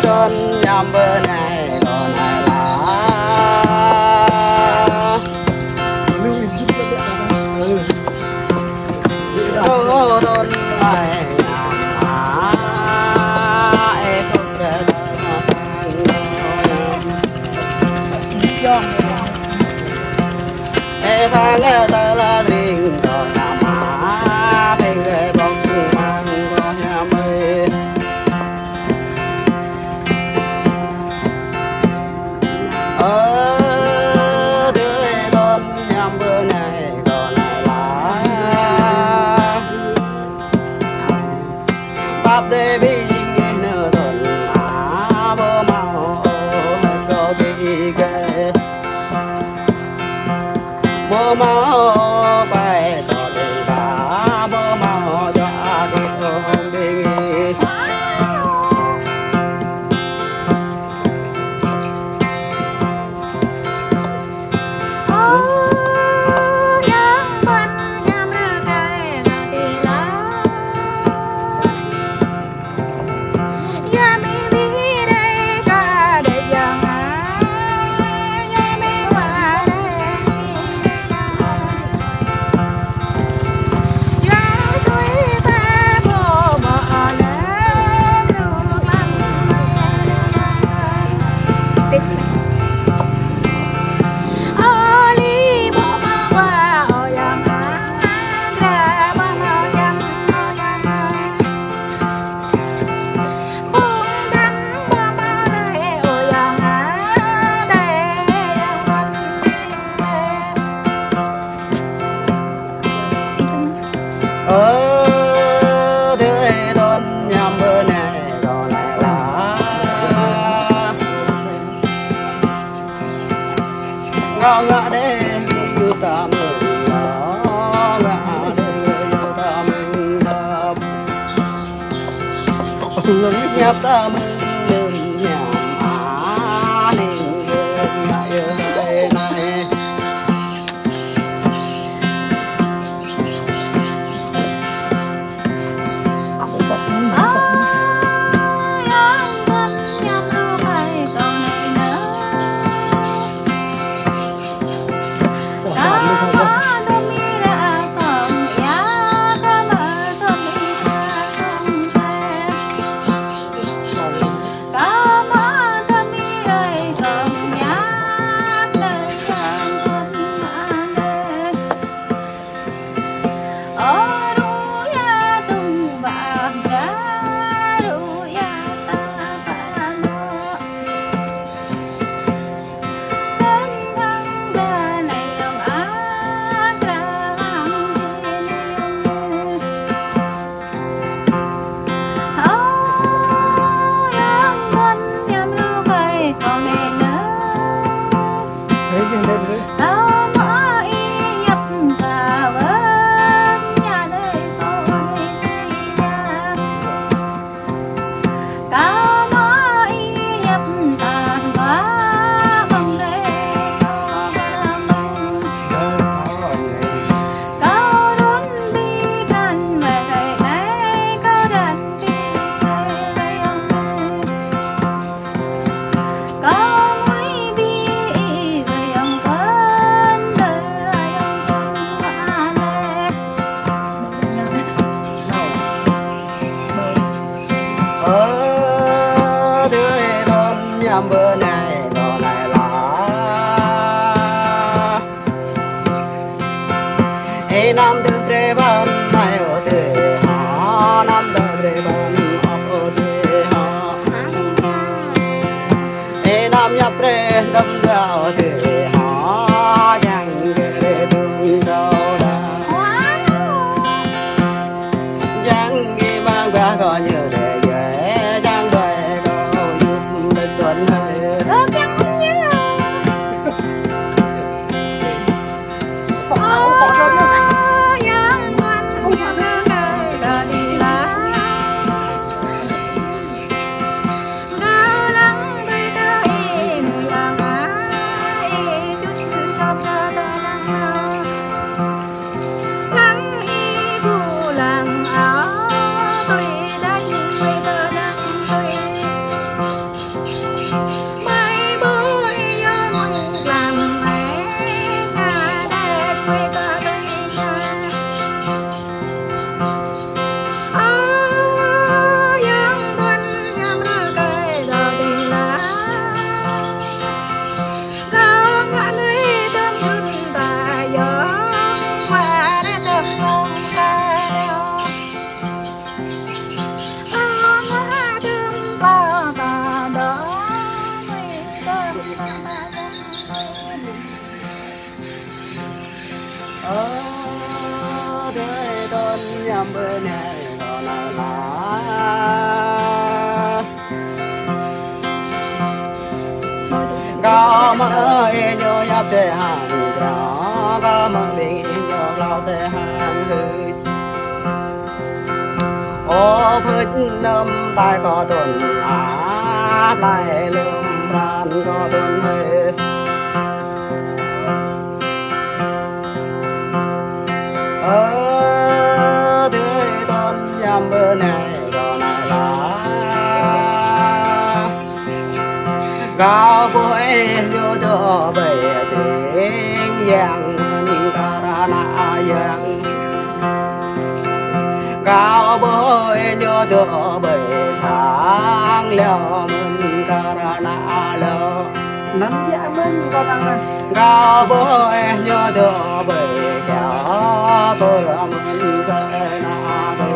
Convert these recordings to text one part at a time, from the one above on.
tuần nhằm bữa này còn lại là đâu tuần này nhằm ai không thể sang phang tơ la đình rồi nằm thì người bóng mang có nhà mây tươi tuần nhằm bữa này còn lại là bắp đê bi nửa tuần bơ màu có kỳ kê bơ màu bay tỏ tình cả bơ màu cho cái không đi tươi tuần nhằm bữa này còn lại là ngõ ngã đêm yêu ta mừng ngõ ngã đêm yêu ta mừng nhập ta mừng nhằm ninh yêu đây này tươi tuần nhằm bữa này còn lại là nam tư tre ban này ở thế họ nam tư tre ban ở thế họ nam nhập tre đâm ra ở thế họ chẳng để thương đâu chẳng nghĩ mang qua có nhiều để nhầm bên này còn là có mơ nhớ nhập để hàng có mơ đi nhớ lao sẽ hàng hư ô phết lâm tai có tuần á lại lâm ran có tuần hơi tươi tuần nhầm bên này còn là cao bối vô đỡ về tiếng giang ca ra na giang cao bối vô đỡ về sáng leo mình ca ra na leo nắng dạ mình có tăng này cao bối vô đỡ về kéo tôi là mình sẽ na bơ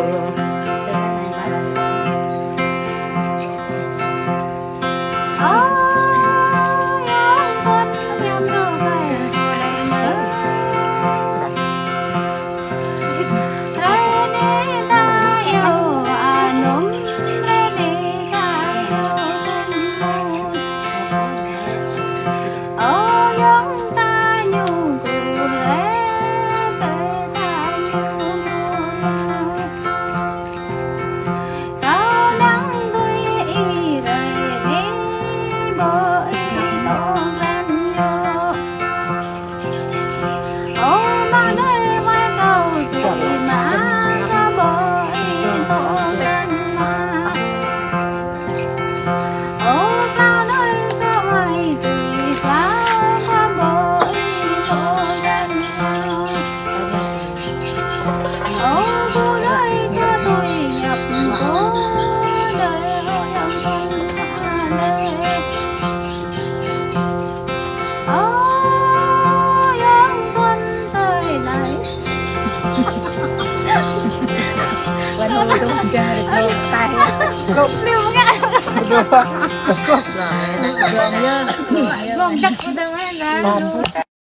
cục liu ngã cục lại rồi nhá. Vòng chắc của tôi ra.